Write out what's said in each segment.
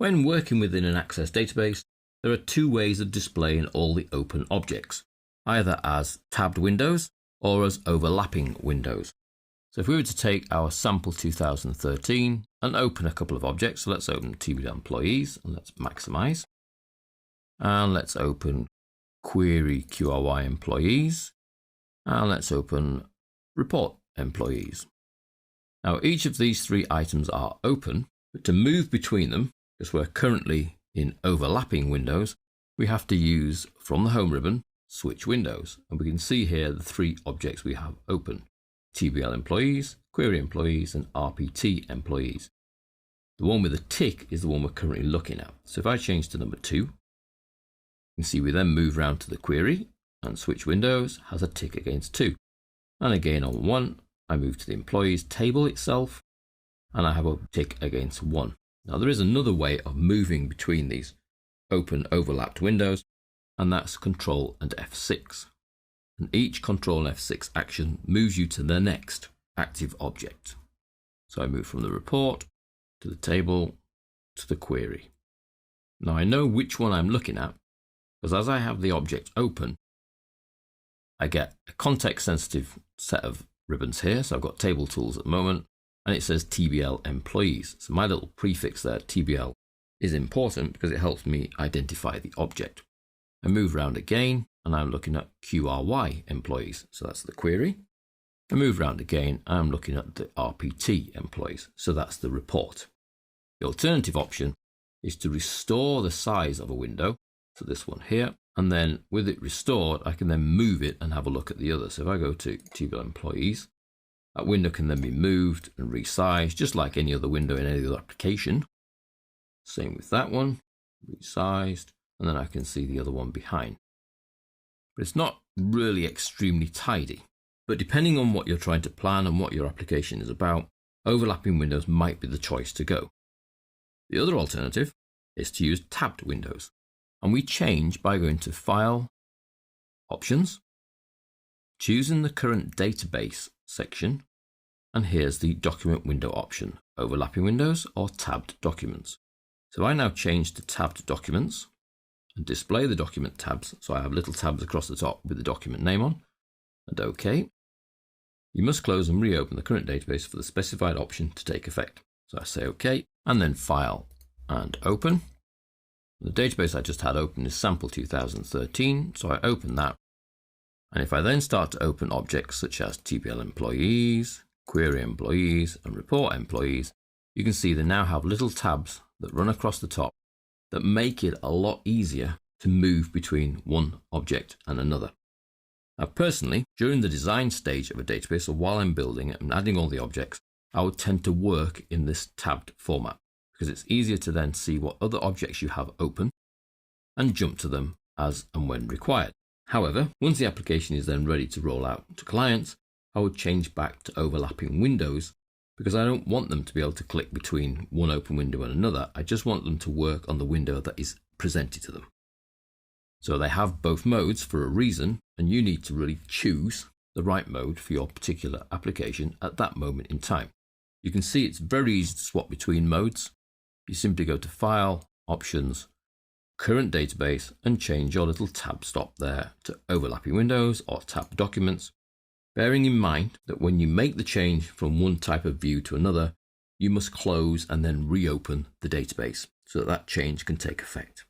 When working within an Access database, there are two ways of displaying all the open objects, either as tabbed windows or as overlapping windows. So if we were to take our sample 2013 and open a couple of objects, so let's open TBL employees and let's maximize. And let's open query QRY employees. And let's open report employees. Now each of these three items are open, but to move between them, because we're currently in overlapping windows, we have to use from the home ribbon, switch windows. And we can see here the three objects we have open: TBL employees, query employees, and RPT employees. The one with a tick is the one we're currently looking at. So if I change to number 2, you can see we then move around to the query and switch windows has a tick against 2. And again on 1, I move to the employees table itself and I have a tick against 1. Now there is another way of moving between these open overlapped windows, and that's Control and F6. And each Control and F6 action moves you to the next active object. So I move from the report to the table to the query. Now I know which one I'm looking at because as I have the object open, I get a context sensitive set of ribbons here. So I've got table tools at the moment and it says TBL employees. So my little prefix there, TBL, is important because it helps me identify the object. I move around again and I'm looking at QRY employees. So that's the query. I move around again and I'm looking at the RPT employees. So that's the report. The alternative option is to restore the size of a window. So this one here. And then with it restored, I can then move it and have a look at the other. So if I go to TBL employees, that window can then be moved and resized just like any other window in any other application. Same with that one, resized, and then I can see the other one behind. But it's not really extremely tidy. But depending on what you're trying to plan and what your application is about, overlapping windows might be the choice to go. The other alternative is to use tabbed windows. And we change by going to File, Options, choosing the current database section, and here's the document window option, overlapping windows or tabbed documents. So I now change to tabbed documents and display the document tabs. So I have little tabs across the top with the document name on, and OK. You must close and reopen the current database for the specified option to take effect. So I say OK, and then File and Open. The database I just had open is sample 2013, so I open that. And if I then start to open objects such as TBL employees, query employees, and report employees, you can see they now have little tabs that run across the top that make it a lot easier to move between one object and another. Now personally, during the design stage of a database or while I'm building it and adding all the objects, I would tend to work in this tabbed format because it's easier to then see what other objects you have open and jump to them as and when required. However, once the application is then ready to roll out to clients, I would change back to overlapping windows because I don't want them to be able to click between one open window and another. I just want them to work on the window that is presented to them. So they have both modes for a reason, and you need to really choose the right mode for your particular application at that moment in time. You can see it's very easy to swap between modes. You simply go to File, Options, Current Database, and change your little tab stop there to overlapping windows or tabbed documents, bearing in mind that when you make the change from one type of view to another, you must close and then reopen the database so that that change can take effect.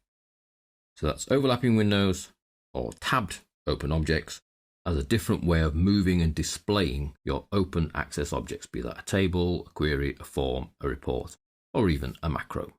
So that's overlapping windows or tabbed open objects as a different way of moving and displaying your open access objects, be that a table, a query, a form, a report, or even a macro.